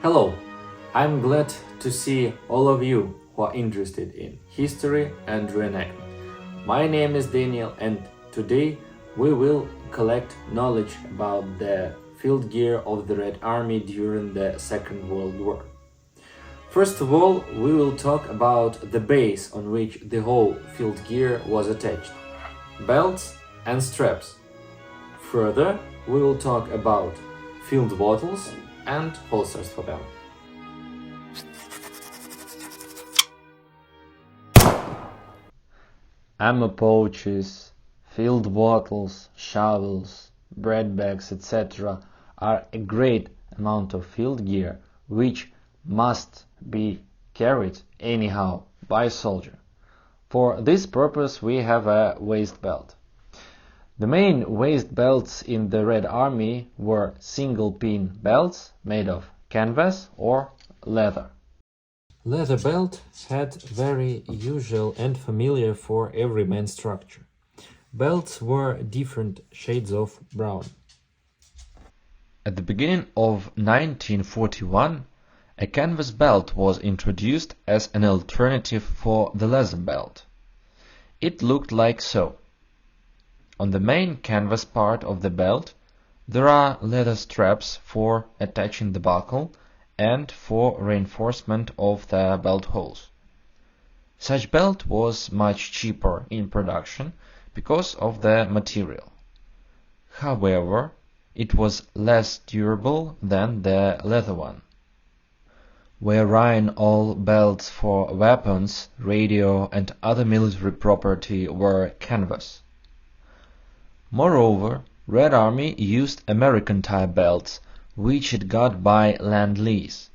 Hello, I'm glad to see all of you who are interested in history and reenactment. My name is Daniel, and today we will collect knowledge about the field gear of the Red Army during the Second World War. First of all, we will talk about the base on which the whole field gear was attached: belts and straps. Further, we will talk about field bottles and holsters for them. Ammo pouches, field bottles, shovels, bread bags, etc. are a great amount of field gear which must be carried anyhow by a soldier. For this purpose we have a waist belt. The main waist belts in the Red Army were single-pin belts made of canvas or leather. Leather belt had very usual and familiar for every man structure. Belts were different shades of brown. At the beginning of 1941, a canvas belt was introduced as an alternative for the leather belt. It looked like so. On the main canvas part of the belt, there are leather straps for attaching the buckle and for reinforcement of the belt holes. Such belt was much cheaper in production because of the material. However, it was less durable than the leather one. Wherein all belts for weapons, radio and other military property were canvas. Moreover, Red Army used American-type belts, which it got by Lend-Lease.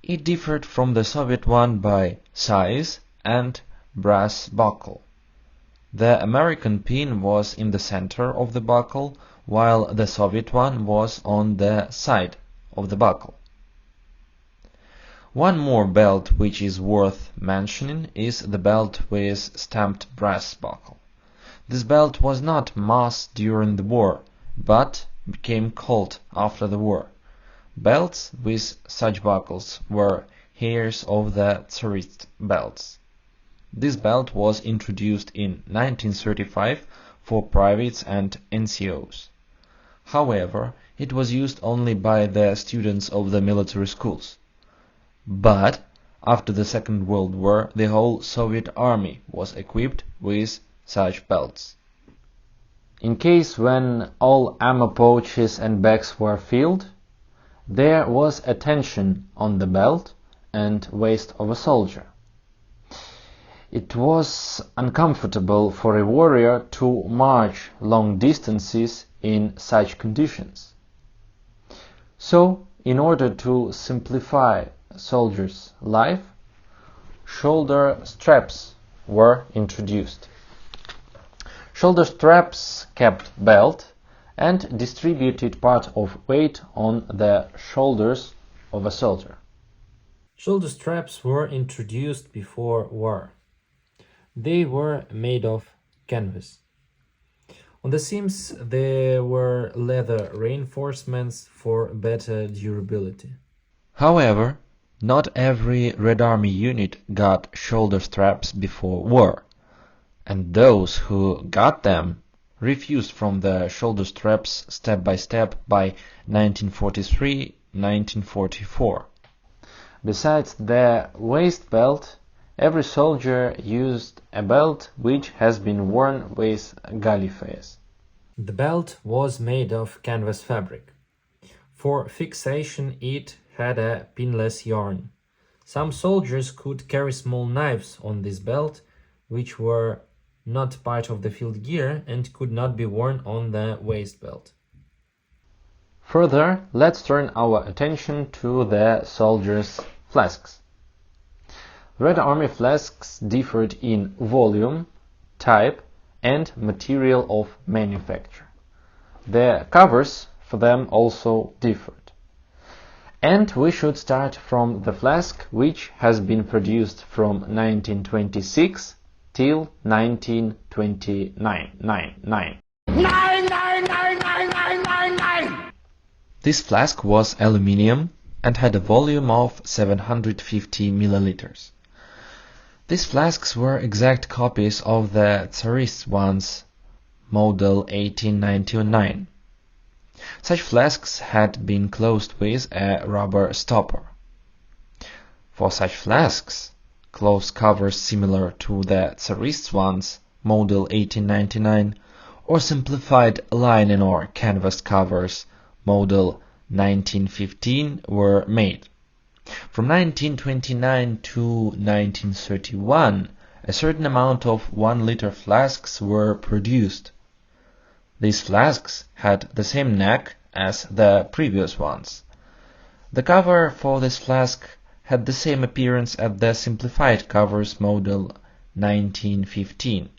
It differed from the Soviet one by size and brass buckle. The American pin was in the center of the buckle, while the Soviet one was on the side of the buckle. One more belt which is worth mentioning is the belt with stamped brass buckle. This belt was not mass during the war, but became cold after the war. Belts with such buckles were heirs of the Tsarist belts. This belt was introduced in 1935 for privates and NCOs. However, it was used only by the students of the military schools. But after the Second World War, the whole Soviet army was equipped with such belts. In case when all ammo pouches and bags were filled, there was a tension on the belt and waist of a soldier. It was uncomfortable for a warrior to march long distances in such conditions. So, in order to simplify a soldier's life, shoulder straps were introduced. Shoulder straps kept belt and distributed part of weight on the shoulders of a soldier. Shoulder straps were introduced before war. They were made of canvas. On the seams there were leather reinforcements for better durability. However, not every Red Army unit got shoulder straps before war, and those who got them refused from the shoulder straps step by step by 1943-1944. Besides the waist belt, every soldier used a belt which has been worn with galifes. The belt was made of canvas fabric. For fixation it had a pinless yarn. Some soldiers could carry small knives on this belt, which were not part of the field gear and could not be worn on the waist belt. Further, let's turn our attention to the soldiers' flasks. Red Army flasks differed in volume, type, and material of manufacture. The covers for them also differed. And we should start from the flask which has been produced from 1926 till 1929. This flask was aluminium and had a volume of 750 milliliters. These flasks were exact copies of the Tsarist ones, model 1899. Such flasks had been closed with a rubber stopper. For such flasks, closed covers similar to the Tsarist ones, model 1899, or simplified linen or canvas covers, model 1915, were made. From 1929 to 1931, a certain amount of 1-liter flasks were produced. These flasks had the same neck as the previous ones. The cover for this flask had the same appearance as the simplified covers model 1915.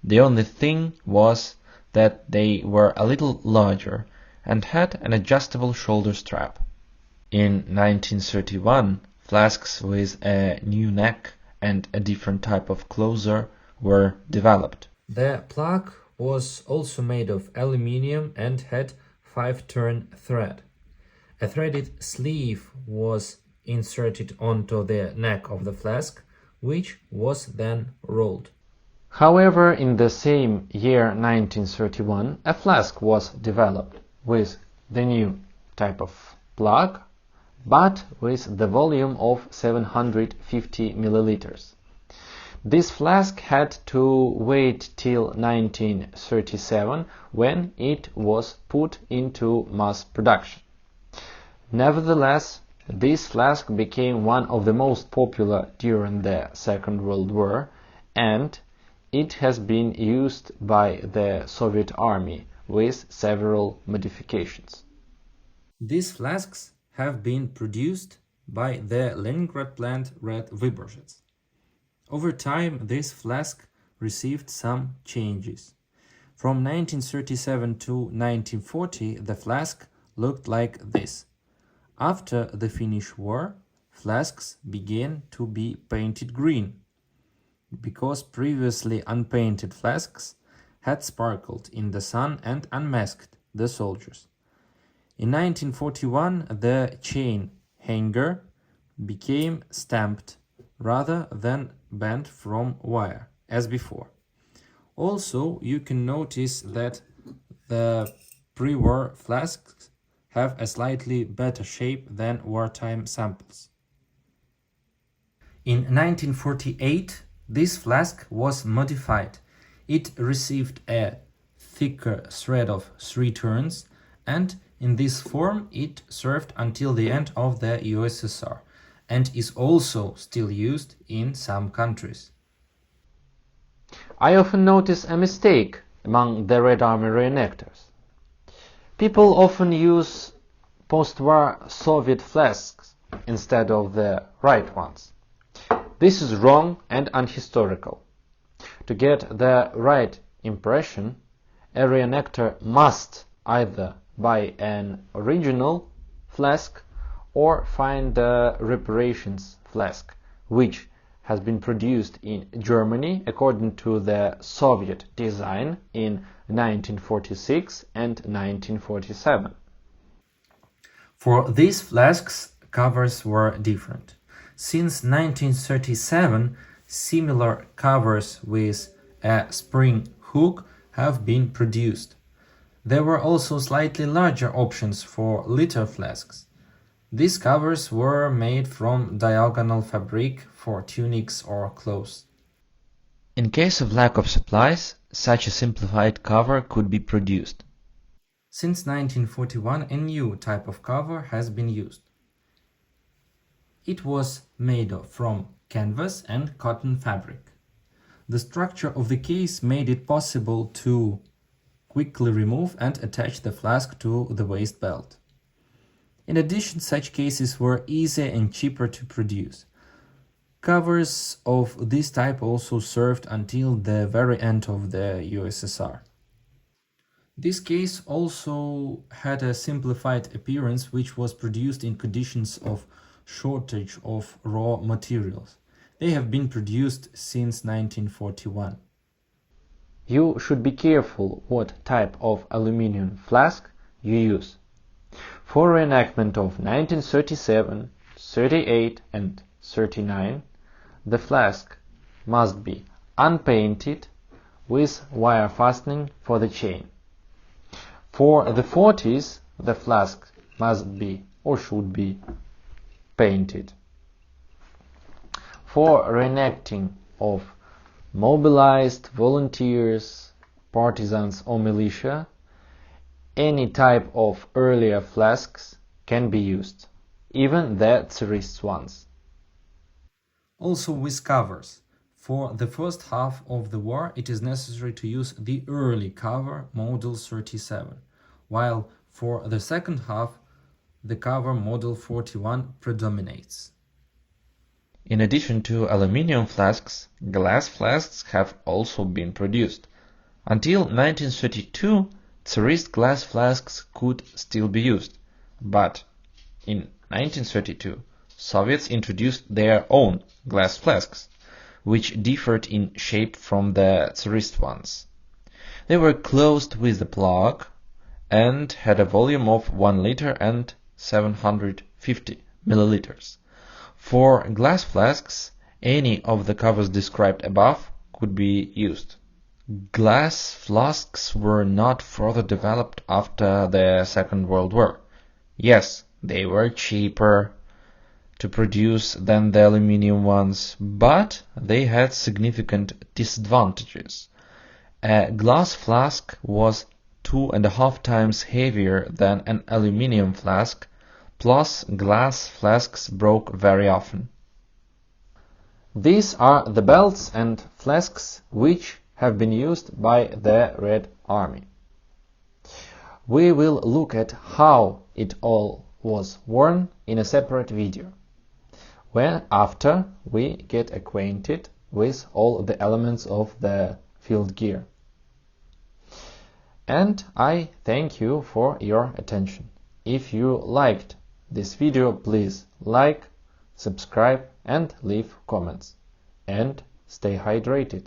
The only thing was that they were a little larger and had an adjustable shoulder strap. In 1931, flasks with a new neck and a different type of closer were developed. The plug was also made of aluminium and had 5-turn thread. A threaded sleeve was inserted onto the neck of the flask, which was then rolled. However, in the same year 1931, a flask was developed with the new type of plug, but with the volume of 750 milliliters. This flask had to wait till 1937, when it was put into mass production. Nevertheless, this flask became one of the most popular during the Second World War, and it has been used by the Soviet Army with several modifications. These flasks have been produced by the Leningrad plant Red Vyborgets. Over time, this flask received some changes. From 1937 to 1940, the flask looked like this. After the Finnish War, flasks began to be painted green, because previously unpainted flasks had sparkled in the sun and unmasked the soldiers. In 1941, the chain hanger became stamped rather than bent from wire, as before. Also, you can notice that the pre-war flasks have a slightly better shape than wartime samples. In 1948, this flask was modified. It received a thicker thread of 3 turns, and in this form it served until the end of the USSR and is also still used in some countries. I often notice a mistake among the Red Army reenactors. People often use post-war Soviet flasks instead of the right ones. This is wrong and unhistorical. To get the right impression, a reenactor must either buy an original flask or find a reparations flask, which has been produced in Germany according to the Soviet design in 1946 and 1947. For these flasks, covers were different. Since 1937, similar covers with a spring hook have been produced. There were also slightly larger options for liter flasks. These covers were made from diagonal fabric for tunics or clothes. In case of lack of supplies, such a simplified cover could be produced. Since 1941, a new type of cover has been used. It was made from canvas and cotton fabric. The structure of the case made it possible to quickly remove and attach the flask to the waist belt. In addition, such cases were easier and cheaper to produce. Covers of this type also served until the very end of the USSR. This case also had a simplified appearance, which was produced in conditions of shortage of raw materials. They have been produced since 1941. You should be careful what type of aluminum flask you use. For reenactment of 1937, 38 and 39, the flask must be unpainted with wire fastening for the chain. For the 40s, the flask must be or should be painted. For reenacting of mobilized volunteers, partisans or militia, any type of earlier flasks can be used, even the Tsarist ones. Also with covers. For the first half of the war, it is necessary to use the early cover model 37, while for the second half, the cover model 41 predominates. In addition to aluminium flasks, glass flasks have also been produced. Until 1932, Tsarist glass flasks could still be used, but in 1932, Soviets introduced their own glass flasks, which differed in shape from the Tsarist ones. They were closed with a plug and had a volume of 1 liter and 750 milliliters. For glass flasks, any of the covers described above could be used. Glass flasks were not further developed after the Second World War. Yes, they were cheaper to produce than the aluminium ones, but they had significant disadvantages. A glass flask was 2.5 times heavier than an aluminium flask, plus glass flasks broke very often. These are the belts and flasks which have been used by the Red Army. We will look at how it all was worn in a separate video, after we get acquainted with all the elements of the field gear. And I thank you for your attention. If you liked this video, please like, subscribe and leave comments. And stay hydrated.